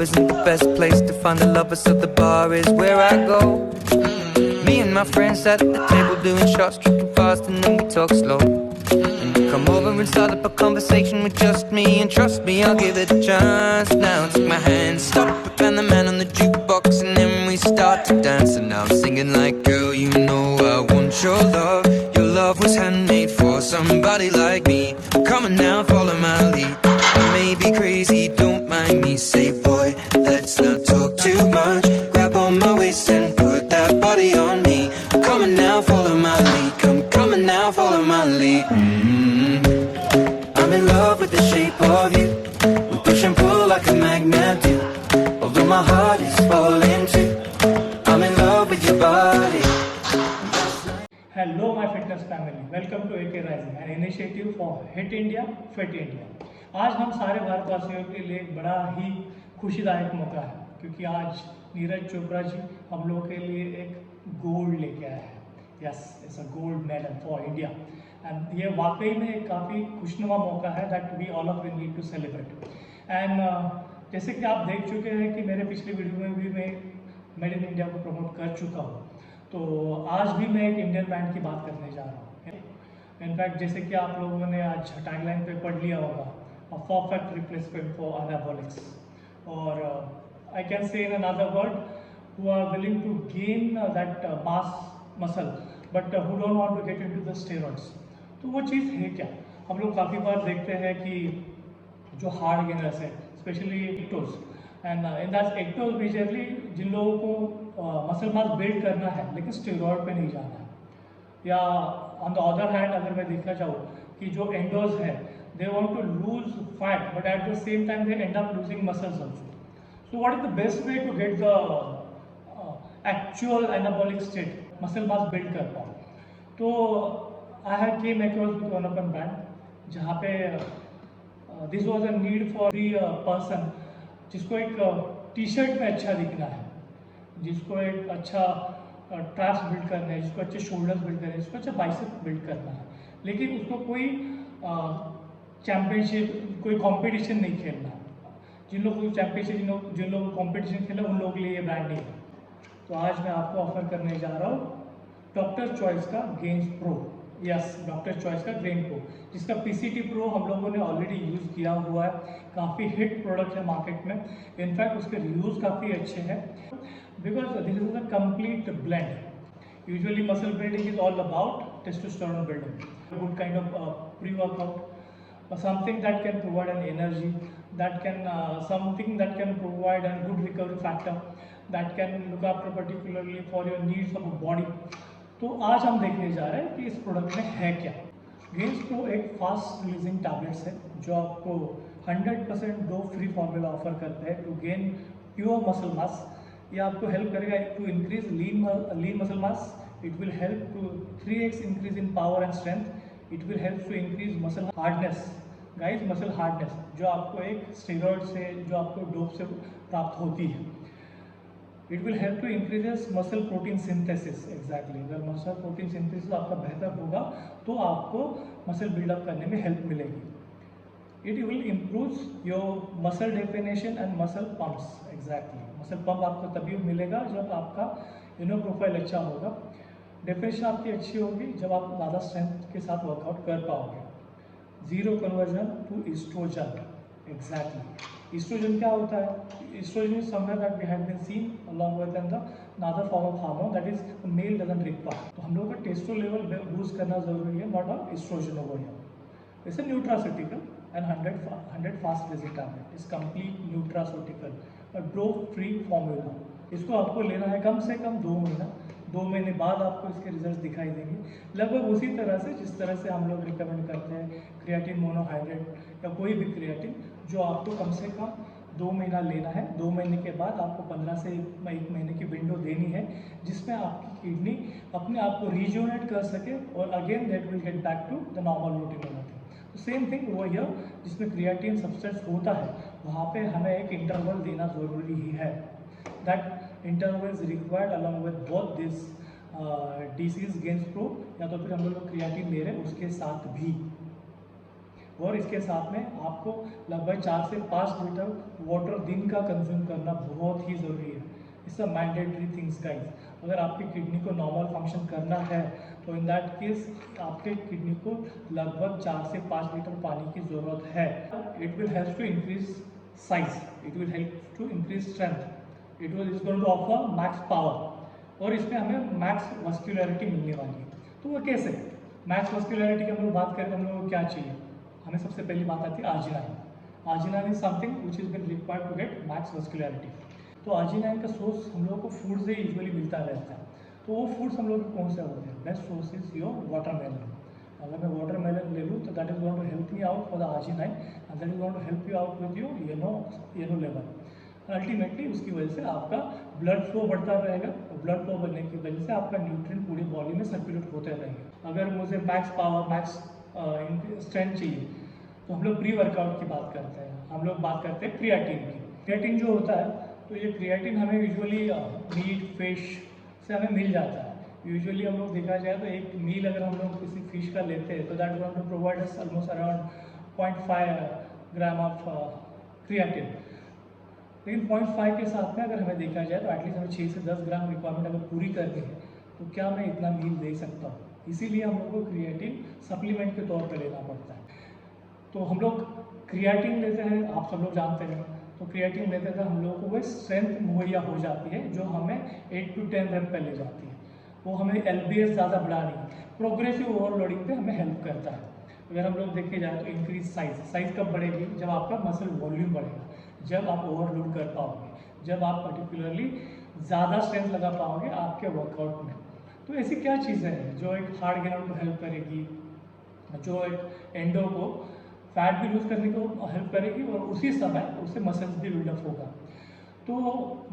isn't the best place to find the lovers, so the bar is where I go. Me and my friends at the table doing shots, tripping fast, and then we talk slow. And you come over and start up a conversation with just me, and trust me, I'll give it a chance. Now take my hand, stop it, and the man on the jukebox, and then we start to dance. And now I'm singing like, girl, you know I want your love. Your love was handmade for somebody like me. Come on now, follow my lead. I may be crazy, don't mind me. Say, boy, let's not talk too much. Grab on my waist and put that body on me. Come on now, follow my lead. Come on now, follow my lead. I'm in love with the shape of you. We push and pull like a magnet do. Although my heart is falling too. I'm in love with your body. Hello my fitness family, welcome to AK Rising, an initiative for Hit India, Fit India। आज हम सारे भारतवासियों के लिए एक बड़ा ही खुशीदायक मौका है, क्योंकि आज नीरज चोपड़ा जी हम लोगों के लिए एक गोल्ड लेके आए हैं। Yes, it's a gold medal for India and ये वाकई में एक काफ़ी खुशनुमा मौका है that we all of you need to celebrate. And जैसे कि आप देख चुके हैं कि मेरे पिछले वीडियो में भी मैं मेड इन इंडिया को प्रमोट कर चुका हूँ, तो आज भी मैं एक इंडियन ब्रांड की बात करने जा रहा हूँ। इनफैक्ट जैसे कि आप लोगों ने आज टैगलाइन पे पढ़ लिया होगा, a perfect replacement for anabolics, और I can say in another word, who are willing to gain that mass muscle but who don't want to get into the steroids. तो वो चीज़ है क्या? हम लोग काफ़ी बार देखते हैं कि जो हार्ड गेनर्स है, specially ectos, and in that ectos majorly जिन लोगों को मसल मास बिल्ड करना है लेकिन स्टेरॉइड पे नहीं जाना है, या ऑन द अदर हैंड अगर मैं देखना चाहूँ कि जो एंडोज है they want to lose fat but at the same time they end up losing muscles also. So what is the best way to get the actual anabolic state, muscle mass build कर पाओ? तो I have came across with one of my brand जहाँ पे this was a need for the person जिसको एक T shirt में अच्छा दिखना है, जिसको एक अच्छा ट्रैप्स बिल्ड करना है, जिसको अच्छे शोल्डर्स बिल्ड करना है, जिसको अच्छा बाइसेप बिल्ड करना है, लेकिन उसको कोई चैम्पियनशिप, कोई कंपटीशन नहीं खेलना। जिन लोगों को चैम्पियनशिप, जिन लोगों को कंपटीशन खेलना, उन लोगों के लिए ये ब्रांड नहीं है। तो आज मैं आपको ऑफर करने जा रहा हूँ डॉक्टर चॉइस का gains pro. Yes, doctor choice का गेन प्रो, जिसका पीसीटी प्रो हम लोगों ने ऑलरेडी यूज़ किया हुआ है। काफ़ी हिट प्रोडक्ट है मार्केट में, इनफैक्ट उसके रिव्यूज़ काफ़ी अच्छे हैं because this is a complete blend. Usually muscle building is all about testosterone building, a good kind of pre-workout, something that can provide an energy, that can something that can provide a good recovery factor, that can look after particularly for your needs of a body। तो आज हम देखने जा रहे हैं कि इस product में है क्या। गेन्स प्रो एक फास्ट रिलीजिंग टैबलेट्स है जो आपको 100% डो फ्री फॉर्मूला ऑफर करता है to gain pure muscle mass. ये आपको हेल्प करेगा to increase lean muscle mass, it will help to 3x increase in power and strength, it will help to increase muscle hardness. Guys, muscle hardness जो आपको एक steroid से, जो आपको dope से प्राप्त होती है, it will help to increases muscle protein synthesis. Exactly, अगर मसल प्रोटीन सिंथेसिस आपका बेहतर होगा तो आपको मसल बिल्डअप करने में हेल्प मिलेगी। It will improve your muscle definition and muscle pumps। Exactly, muscle pump आपको तभी मिलेगा जब आपका इनो प्रोफाइल अच्छा होगा, डेफिनेशन आपकी अच्छी होगी जब आप ज़्यादा स्ट्रेंथ के साथ वर्कआउट कर पाओगे। Zero conversion to estrogen. Exactly, estrogen क्या होता है? Estrogen is somewhere that we have been seen along with another form of hormone that is male doesn't require. तो हम लोगों का टेस्टो लेवल बूस्ट करना जरूरी है, not a estrogen over here. It's a nutraceutical and 100 fast releasing tablet is complete nutraceutical, a drug free formula। इसको आपको लेना है कम से कम 2 महीना, 2 महीने बाद आपको इसके रिजल्ट्स दिखाई देंगे, लगभग उसी तरह से जिस तरह से हम लोग रिकमेंड करते हैं क्रिएटिन मोनोहाइड्रेट या कोई भी क्रिएटिन, जो आपको कम से कम 2 महीना लेना है। 2 महीने के बाद आपको 15 से 1 महीने की विंडो देनी है जिसमें आपकी किडनी अपने आप को रिजुनेट कर सके और again that will get back to the normal routine. Same thing over here, जिसमें क्रिएटिन सब्सटेंस होता है वहाँ पे हमें एक इंटरवल देना ज़रूरी ही है। That interval is required along with both this disease gains pro, या तो फिर हम लोग क्रिएटिन ले रहे हैं उसके साथ भी। और इसके साथ में आपको लगभग 4 से 5 लीटर वाटर दिन का कंज्यूम करना बहुत ही ज़रूरी है। It's a mandatory things guys. अगर आपकी किडनी को नॉर्मल फंक्शन करना है तो इन दैट केस आपके किडनी को लगभग 4 से 5 लीटर पानी की ज़रूरत है। It will help to increase size, it will help to increase strength, it will is going to offer max power और इसमें हमें मैक्स मस्कुलरिटी मिलने वाली है। तो वो कैसे? मैक्स मस्कुलरिटी की हम लोग बात करें तो हम लोग को क्या चाहिए? हमें सबसे पहली बात आती है arginine. Arginine is something which is been required to get max muscularity. तो आर्जिनाइन का सोर्स हम लोग को फूड से यूजुअली मिलता रहता है। तो वो फूड्स हम लोग कौन से होते हैं? Best source is your watermelon. अगर मैं वाटरमेलन ले लूँ तो that is going to help me out for the arginine and that is going to help you out with your yellow level. Ultimately उसकी वजह से आपका ब्लड फ्लो बढ़ता रहेगा और ब्लड फ्लो बढ़ने की वजह से आपका न्यूट्रिएंट पूरी बॉडी में सर्कुलेट होते रहेंगे। अगर मुझे मैक्स पावर मैक्स स्ट्रेंथ चाहिए तो हम लोग प्री वर्कआउट की बात करते हैं, हम लोग बात करते हैं क्रिएटिन की। क्रिएटिन जो होता है तो ये क्रिएटिन हमें यूजुअली मीट फिश से हमें मिल जाता है। यूजुअली हम लोग देखा जाए तो एक मील अगर हम लोग किसी फिश का लेते हैं तो that going to provide us almost around 0.5 gram of creatine. लेकिन 0.5 के साथ में अगर हमें देखा जाए तो एटलीस्ट हमें 6 से 10 ग्राम रिक्वायरमेंट अगर पूरी करनी है तो क्या मैं इतना मील दे सकता हूँ? इसीलिए हम लोग को क्रिएटिन सप्लीमेंट के तौर पर लेना पड़ता है। तो हम लोग क्रिएटिन लेते हैं, आप सब लोग जानते हैं। तो क्रिएटिन लेते थे हम लोगों को वो स्ट्रेंथ मुहैया हो जाती है जो हमें 8 to 10 रेप पे ले जाती है। वो हमें एलबीएस ज़्यादा बढ़ानी, प्रोग्रेसिव ओवरलोडिंग पे हमें हेल्प करता है। अगर हम लोग देखे जाए तो इंक्रीज साइज कब बढ़ेगी? जब आपका मसल वॉल्यूम बढ़ेगा, जब आप ओवरलोड कर पाओगे, जब आप पर्टिकुलरली ज़्यादा स्ट्रेंथ लगा पाओगे आपके वर्कआउट में। तो ऐसी क्या चीज़ें हैं जो एक हार्ड गेनर को हेल्प करेगी, जो एक एंडो को फैट भी लूज करने को हेल्प करेगी और उसी समय उससे मसल्स भी बिल्डअप होगा। तो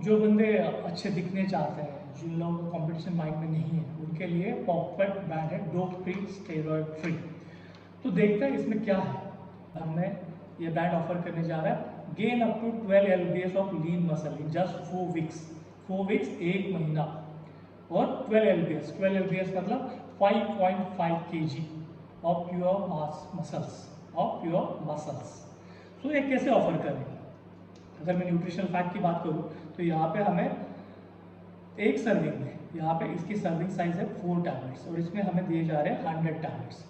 जो बंदे अच्छे दिखने चाहते हैं, जिन लोगों को कॉम्पिटिशन माइंड में नहीं है, उनके लिए परफेक्ट ब्रांड है डोप फ्री स्टेरॉइड फ्री। तो देखते हैं इसमें क्या है। हमने ये ब्रांड ऑफर करने जा रहा है gain up to 12 LBS of lean muscle in just 4 weeks. 4 weeks, 1 महीना। और 12 LBS मतलब 5.5 kg of pure muscles of pure muscles. तो ये कैसे ऑफर करेंगे? अगर मैं न्यूट्रिशनल फैक्ट की बात करूँ तो यहाँ पे हमें एक सर्विंग में, यहाँ पे इसकी सर्विंग साइज है 4 टैबलेट्स और इसमें हमें दिए जा रहे हैं 100 टैबलेट्स।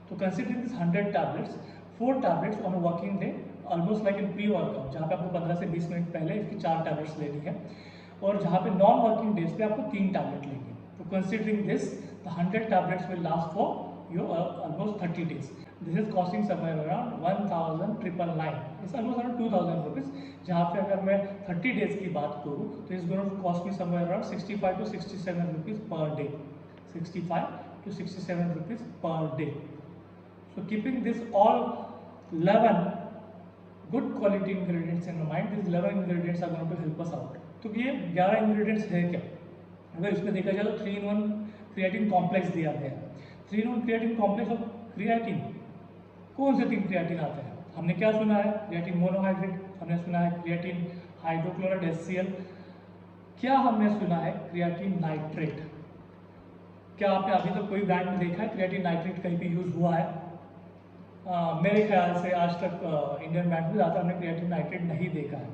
तो considering this 100 tablets, 4 tablets on working day, almost like in pre workout, जहाँ पे आपको 15 से 20 मिनट पहले इसकी 4 टैबलेट्स लेनी है और जहाँ पे नॉन वर्किंग डेज पे आपको 3 टैबलेट लेनी है। तो considering this the 100 tablets will last for your almost 30 days. This is costing somewhere around 1999, it's almost around 2000 rupees. जहाँ पे अगर मैं 30 डेज की बात करूँ तो it's going to cost me somewhere around 65 to 67 rupees per day, 65 to 67 rupees per day. So keeping this all 11 good quality ingredients in mind, these 11 ingredients are going to help us out. तो ये 11 ingredients है क्या? अगर इसमें देखा जाए तो 3-in-1 creatine complex दिया गया है। 3-in-1 क्रिएटिन कॉम्प्लेक्स और क्रिएटिन, कौन से 3 क्रिएटिन आते हैं? हमने क्या सुना है? क्रिएटिन मोनोहाइड्रेट, हमने सुना है क्रिएटिन हाइड्रोक्लोराइड HCl, क्या हमने सुना है क्रिएटिन नाइट्रेट? क्या आपने अभी तक कोई ब्रांड में देखा है क्रिएटिन नाइट्रेट कहीं पे यूज हुआ है? मेरे ख्याल से आज तक इंडियन ब्रांड में ज़्यादा हमने क्रिएटिन नाइट्रेट नहीं देखा है,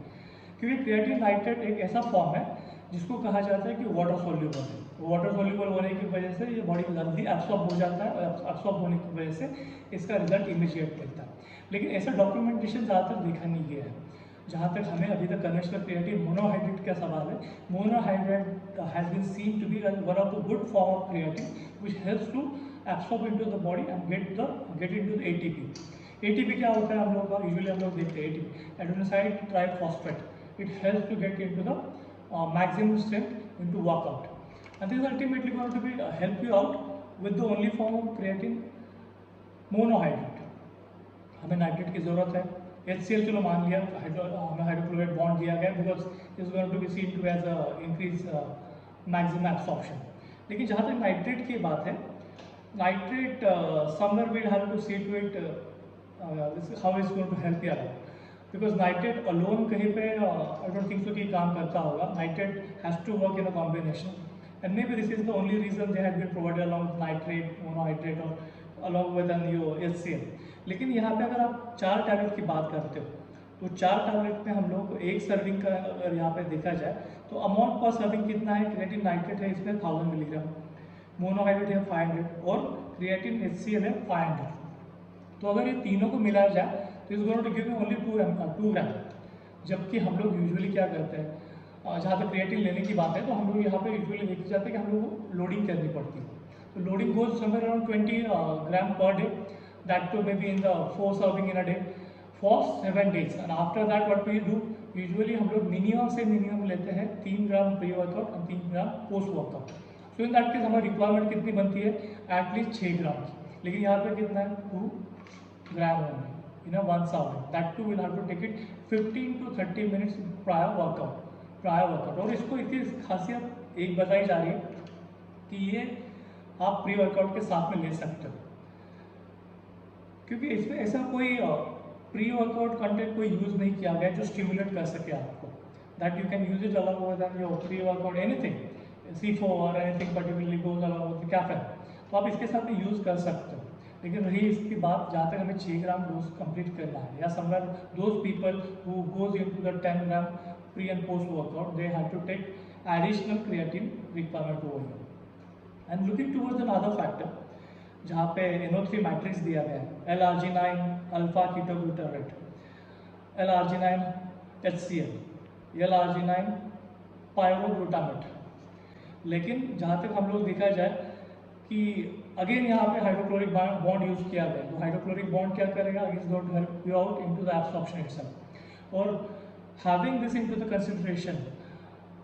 क्योंकि क्रिएटिन नाइट्रेट एक ऐसा फॉर्म है जिसको कहा जाता है कि वाटर सोल्यूबल है। वाटर सोल्यूबल होने की वजह से ये बॉडी में जल्दी एब्सॉर्ब हो जाता है और एब्सॉर्ब होने की वजह से इसका रिजल्ट इमीडिएट मिलता है। लेकिन ऐसा डॉक्यूमेंटेशन ज़्यादातर देखा नहीं गया है। जहाँ तक हमें अभी तक कन्वेंशनल क्रिएटिन मोनोहाइड्रेट का सवाल है, monohydrate has been seen to be one of the good form of creatine which helps to absorb into the body and get into the ATP. ATP क्या होता है हम लोग का? यूजुअली हम लोग देखते हैं ATP adenosine triphosphate. It helps to get into the maximum strength into workout, and this is ultimately going to be help you out with the only form of creatine monohydrate. हमें nitrate की जरूरत है। HCl चलो मान लिया, हमें hydrochloride bond दिया गया because is going to be seen to as increase maximum absorption. लेकिन जहाँ तक नाइट्रेट की बात है, nitrate somewhere we'll have to see to it how it's going to help you out, because nitrate alone कहीं पे I don't think so कि काम करता होगा. Nitrate has to work in a combination, and maybe this is the only reason they have been provided along with nitrate, monohydrate, or along with an HCl. लेकिन यहाँ पे अगर आप 4 tablet की बात करते हो तो 4 टैबलेट में हम लोग को एक सर्विंग का अगर यहाँ पे देखा जाए तो अमाउंट पर सर्विंग कितना है, क्रिएटिन नाइट्रेट है इसमें 1000 मिलीग्राम, मोनोहाइड्रेट है 500 और क्रिएटिन HCl है 500। तो अगर ये तीनों को मिलाया जाए तो is going to give me only 2 gram. जबकि हम लोग यूजुअली क्या करते हैं, जहाँ तक क्रिएटिन लेने की बात है तो हम लोग यहाँ पे यूजुअली देखी जाता है कि हम लोग को लोडिंग करनी पड़ती है। तो loading goes somewhere around 20 gram per day, that to may be in the 4 serving in a day for 7 days. And after that what we do, usually हम लोग मिनिमम से मिनिमम लेते हैं 3 ग्राम प्री वर्कआउट और 3 gram post workout. So in that case हमारी requirement कितनी बनती है, एटलीस्ट 6 ग्राम की। लेकिन यहाँ पे कितना है, 2 ग्राम only in a 1 hour. That too will have to take it 15 to 30 minutes prior workout. और इसको इतनी खासियत एक बताई जा रही है कि ये आप प्री वर्कआउट के साथ में ले सकते हो, क्योंकि इसमें ऐसा कोई प्री वर्कआउट कंटेंट कोई यूज नहीं किया गया जो स्टिमुलेट कर सके आपको, that you can use it along with your pre workout anything, C4 और anything particularly goes along with caffeine, तो आप इसके साथ में यूज कर सकते हो। लेकिन रही इसकी बात जहाँ तक हमें 6 ग्राम डोज कंप्लीट करना है, या somewhere those people who goes into the 10 gram pre and post workout, they have to take additional creatine requirement over here. And looking towards another factor जहाँ पे NO3 मैट्रिक्स दिया गया है, L-arginine alpha ketoglutarate, L-arginine HCl, L-arginine पायरोग्लूटामेट। लेकिन जहाँ तक हम लोग देखा जाए कि अगेन यहाँ पे हाइड्रोक्लोरिक बॉन्ड यूज किया गया, तो हाइड्रोक्लोरिक बॉन्ड क्या करेगा, is going to help you out into the absorption itself. और having this into the consideration,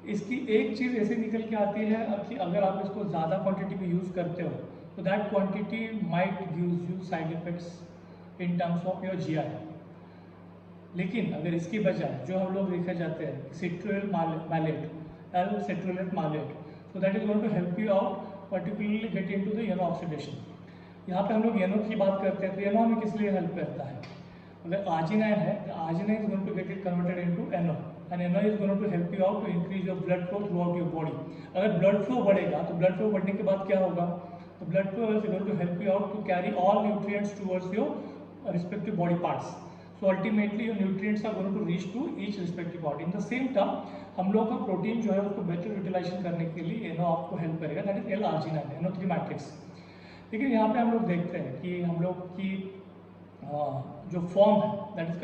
इसकी एक चीज़ ऐसे निकल के आती है कि अगर आप इसको ज़्यादा क्वांटिटी में यूज़ करते हो तो that quantity might gives you side effects in terms of your GI। लेकिन अगर इसकी बजाय जो हम लोग देखा जाते हैं सिट्रुल mallet, L-citrulate malate, so that is going to help you out particularly get into the NO oxidation। यहाँ पे हम लोग NO की बात करते हैं तो NO हमें किस लिए हेल्प करता है, अगर arginine है तो arginine is going to get it converted into NO and NO is going to help you out to increase your blood flow throughout your body। अगर blood flow बढ़ेगा तो blood flow बढ़ने के बाद क्या होगा, तो blood flow is going to help you out to carry all nutrients towards your respective body parts। So ultimately your nutrients are going to reach to each respective body। In the same term हम लोग का protein जो है उसको better utilisation करने के लिए NO आपको हेल्प करेगा, that is L-arginine, NO3 matrix. लेकिन यहाँ पे हम लोग देखते हैं कि हम लोग की जो फॉर्म है that is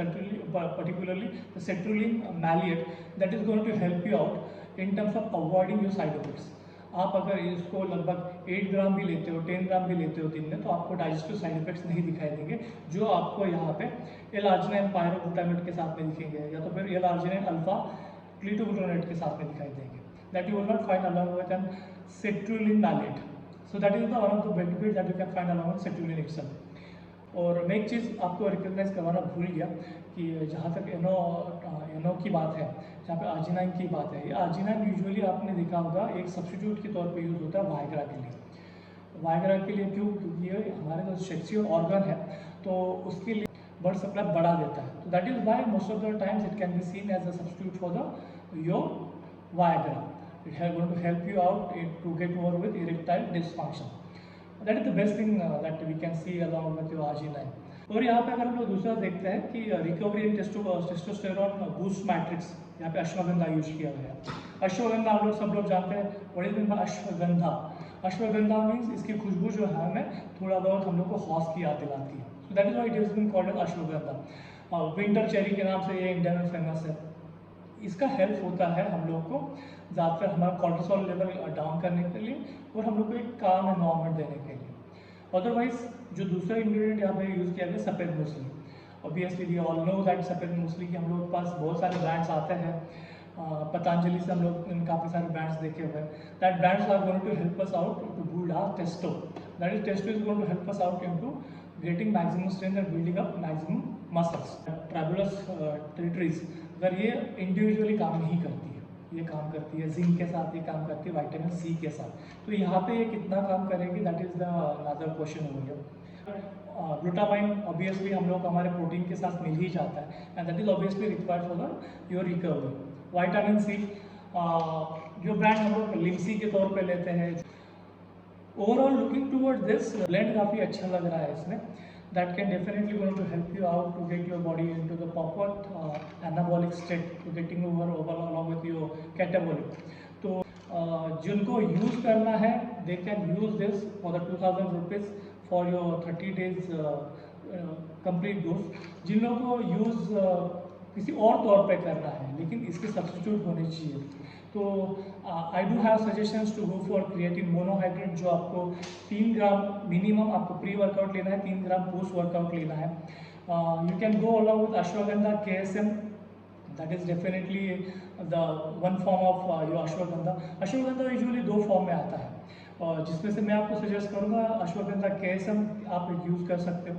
particularly the citrulline malate, that is going to help you out in terms of avoiding your side effects. आप अगर इसको लगभग 8 ग्राम भी लेते हो, 10 ग्राम भी लेते हो दिन में, तो आपको डाइजेस्टिव साइड इफेक्ट्स नहीं दिखाई देंगे जो आपको यहाँ पे L-arginine पायरोग्लूटामेट के साथ में दिखेंगे, या तो फिर L-arginine अल्फा कीटोग्लूटारेट के साथ में दिखाई देंगे, that you will not find along with an citrulline malate. So that is the one of the benefit that you can find along with citrulline itself. और मैं एक चीज़ आपको रिकग्नाइज करवाना भूल गया कि जहाँ तक NO की बात है, जहाँ पे आर्जिनाइन की बात है, ये आर्जिनाइन यूजुअली आपने देखा होगा एक सब्स्टिट्यूट के तौर पे यूज़ होता है वायग्रा के लिए। वायग्रा के लिए क्यों, क्योंकि ये हमारे जो सेक्सुअल ऑर्गन है तो उसके लिए ब्लड सप्लाई बढ़ा देता है, तो that is why most of the times it can be seen as a substitute for the your Viagra. It है going to help you out to get over with erectile dysfunction. That is the best thing that we can see along with your arginine. और यहाँ पे अगर हम लोग दूसरा देखते हैं कि recovery in testosterone boost matrix, यहाँ पे अश्वगंधा यूज किया गया है। अश्वगंधा हम लोग सब लोग जानते हैं, what is mean by ashwagandha. Ashwagandha means इसकी खुशबू जो है हमें थोड़ा बहुत हम लोग को हौस की याद दिलाती है, so that is why it is been called as ashwagandha. Winter cherry के नाम से ये इंडिया में फेमस है। इसका हेल्प होता है हम लोग को ज़्यादातर हमारा कॉर्टिसोल लेवल डाउन करने के लिए और हम लोग को एक काम एनवायरनमेंट देने के लिए। अदरवाइज जो दूसरा इंग्रेडिएंट यहाँ पे यूज़ किया गया सफ़ेद मूसली। Obviously we all know that सफ़ेद मूसली के हम लोग के पास बहुत सारे ब्रांड्स आते हैं, पतंजलि से हम लोग काफ़ी सारे ब्रांड्स देखे हुए हैं। That brands are going to help us out to build our testo, that is testo is going to help us out into getting maximum strength and building up maximum muscles. Tribulus terrestris अगर ये individually काम नहीं करती है, ये काम करती है जिंक के साथ, ये काम करती है विटामिन सी के साथ, तो यहाँ पे ये कितना काम करेगी that is the another question हो गया। ग्लूटामाइन ऑब्वियसली हम लोग हमारे प्रोटीन के साथ मिल ही जाता है and that is obviously required for the your recovery. Vitamin C जो ब्रांड हम लोग लिम्सी के तौर पे लेते हैं। Overall looking toward this blend काफ़ी अच्छा लग रहा है इसमें, that can definitely going to help you out to get your body into the proper anabolic state, to getting over along with your catabolic. तो जिनको यूज़ करना है they can use this for the 2000 rupees for your 30 days complete dose. जिन लोगों को use किसी और तौर पे करना है लेकिन इसके सब्स्टिट्यूट होने चाहिए, तो I do have suggestions to go for creatine monohydrate, जो आपको 3 ग्राम मिनिमम आपको प्री वर्कआउट लेना है, 3 ग्राम पोस्ट वर्कआउट लेना है. You can go along with ashwagandha KSM. That is definitely the one form of your ashwagandha. Ashwagandha usually 2 form में आता है, और जिसमें से मैं आपको सजेस्ट करूँगा अश्वगंधा KSM आप यूज़ कर सकते हो.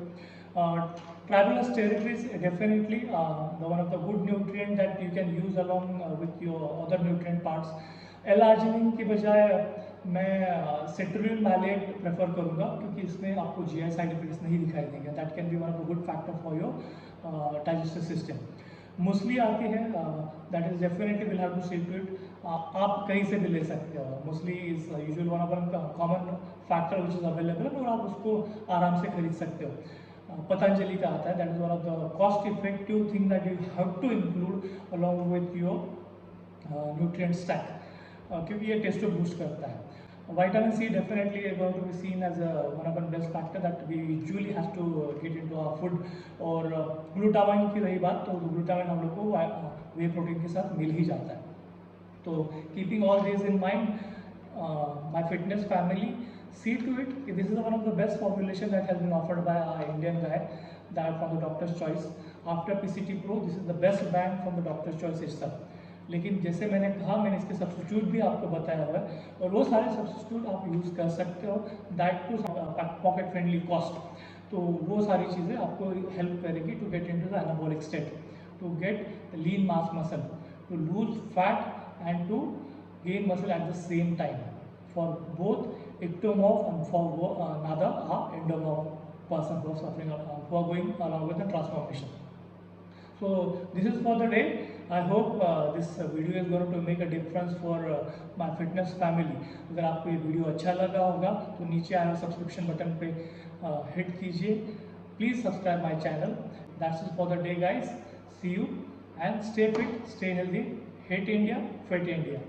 Travelers territories definitely the one of the good nutrient that you can use along with your other nutrient parts. L-arginine की बजाय मैं citrulline malate प्रेफर करूँगा, क्योंकि इसमें आपको GI साइड इफेक्ट्स नहीं दिखाई देंगे. That can be one of the good factor for your digestive system. मूसली आती है, that is definitely will have to see to it. आप कहीं से भी ले सकते हो. Musli is usually one of common factor which is available, और आप उसको आराम से खरीद सकते हो. पतंजलि का आता है, that is one of the cost effective thing that you have to include along with your nutrient stack, क्योंकि ये टेस्टो बूस्ट करता है. Vitamin C definitely is going to be seen as one of the best factor that we usually have to get into our food. और glutamine की रही बात, तो glutamine हम लोग को वे प्रोटीन के साथ मिल ही जाता है. तो keeping all this in mind, my fitness family, see to it this is one of the best formulation that has been offered by our Indian guy, that from the Doctor's Choice. After PCT Pro, this is the best brand from the Doctor's Choice itself. लेकिन जैसे मैंने कहा, मैंने इसके substitute भी आपको बताया हुआ है, और वो सारे सब्स्टिट्यूट आप यूज़ कर सकते हो, that to pocket friendly cost. तो वो सारी चीज़ें आपको हेल्प करेगी to get into the anabolic state, to get lean mass muscle, to lose fat and to gain muscle at the same time, for both ectomorph and for another endomorph person who are suffering, who are going along with the transformation. So this is for the day. I hope this video is going to make a difference for my fitness family. अगर आपको ये video अच्छा लगा होगा तो नीचे आए subscription button पे हिट कीजिए. Please subscribe my channel. That's it for the day, guys. See you and stay fit, stay healthy. Hit India, fit India.